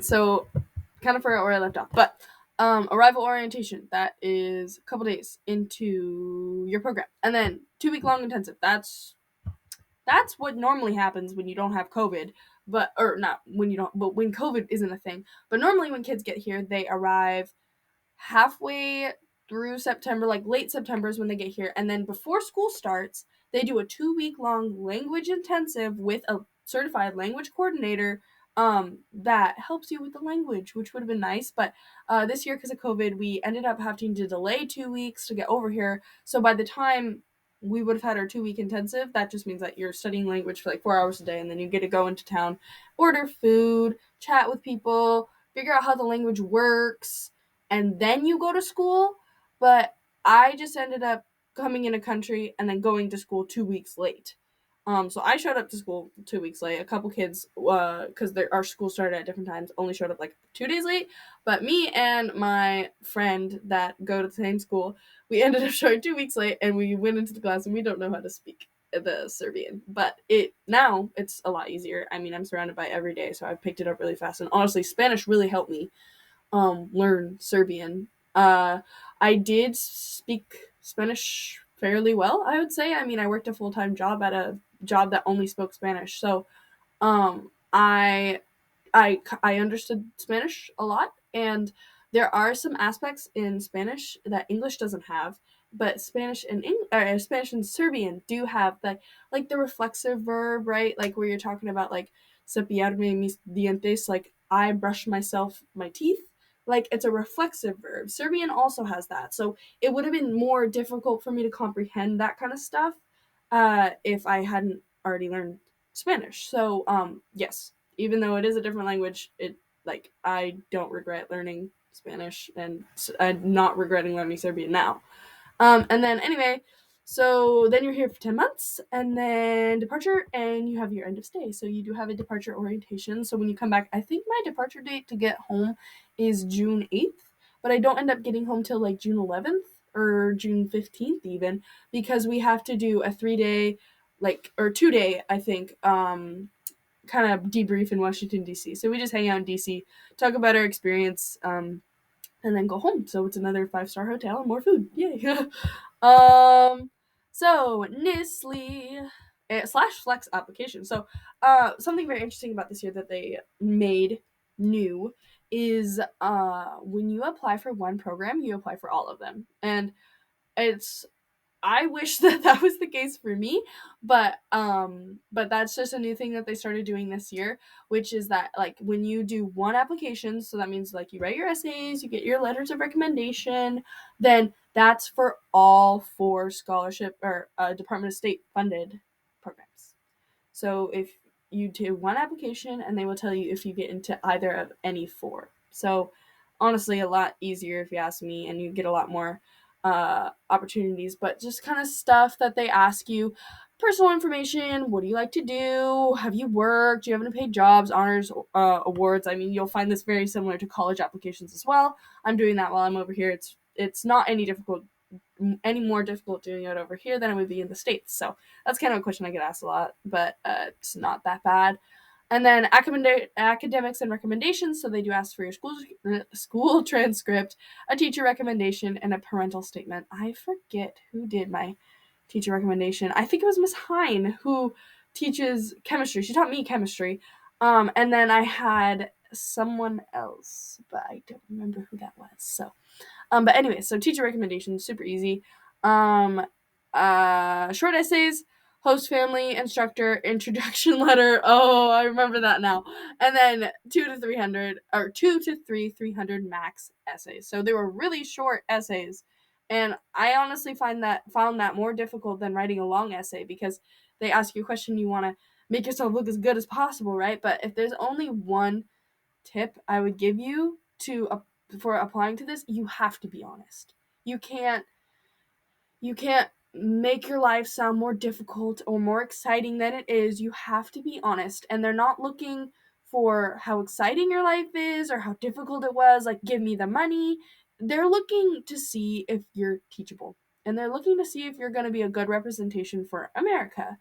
So kind of forgot where I left off, but arrival orientation, that is a couple days into your program, and then 2 week long intensive. That's what normally happens when you don't have COVID, but or not when you don't, but when COVID isn't a thing. But normally when kids get here, they arrive halfway through September, like late September is when they get here, and then before school starts, they do a 2 week long language intensive with a certified language coordinator that helps you with the language, which would have been nice. But this year, because of COVID, we ended up having to delay 2 weeks to get over here. So by the time we would have had our 2 week intensive, that just means that you're studying language for like 4 hours a day, and then you get to go into town, order food, chat with people, figure out how the language works, and then you go to school. But I just ended up coming in a country and then going to school 2 weeks late. So I showed up to school 2 weeks late. A couple kids, because our school started at different times, only showed up like 2 days late. But me and my friend that go to the same school, we ended up showing 2 weeks late, and we went into the class and we don't know how to speak the Serbian. But now it's a lot easier. I mean, I'm surrounded by it every day, so I've picked it up really fast. And honestly, Spanish really helped me learn Serbian. I did speak Spanish fairly well, I would say. I mean, I worked a full time job at a job that only spoke Spanish, so I understood Spanish a lot, and there are some aspects in Spanish that English doesn't have, but Spanish and Serbian do have like the reflexive verb, right? Like where you're talking about like cepillarme mis dientes, like I brush my teeth. Like it's a reflexive verb. Serbian also has that, so it would have been more difficult for me to comprehend that kind of stuff if I hadn't already learned Spanish. So yes, even though it is a different language, I don't regret learning Spanish, and I'm not regretting learning Serbian now. And then anyway, so then you're here for 10 months, and then departure, and you have your end of stay. So you do have a departure orientation. So when you come back, I think my departure date to get home is June 8th, but I don't end up getting home till like June 11th or June 15th even, because we have to do a 3 day, like or 2 day, I think, kind of debrief in Washington D.C. So we just hang out in D.C., talk about our experience, and then go home. So it's another 5-star hotel and more food. Yay! um, so Nestle slash Flex application. So something very interesting about this year that they made new is when you apply for one program, you apply for all of them, and it's I wish that that was the case for me, but that's just a new thing that they started doing this year, which is that like when you do one application, so that means like you write your essays, you get your letters of recommendation, then that's for all 4 scholarship or Department of State funded programs. So if you do one application, and they will tell you if you get into either of any 4. So honestly, a lot easier if you ask me, and you get a lot more opportunities. But just kind of stuff that they ask you: personal information. What do you like to do? Have you worked? Do you have any paid jobs, honors, awards? I mean, you'll find this very similar to college applications as well. I'm doing that while I'm over here. It's not any more difficult doing it over here than it would be in the States. So that's kind of a question I get asked a lot, but it's not that bad. And then academics and recommendations. So they do ask for your school transcript, a teacher recommendation, and a parental statement. I forget who did my teacher recommendation. I think it was Miss Hine, who teaches chemistry. She taught me chemistry. And then I had someone else, but I don't remember who that was. So but anyway, so teacher recommendations, super easy. Um, Short essays, host family, instructor, introduction letter. Oh, I remember that now. And then 2 to 3 max essays. So they were really short essays, and I honestly found that more difficult than writing a long essay, because they ask you a question, you want to make yourself look as good as possible, right? But if there's only one tip I would give you for applying to this, you have to be honest. You can't make your life sound more difficult or more exciting than it is. You have to be honest, and they're not looking for how exciting your life is or how difficult it was, like give me the money. They're looking to see if you're teachable, and they're looking to see if you're going to be a good representation for America.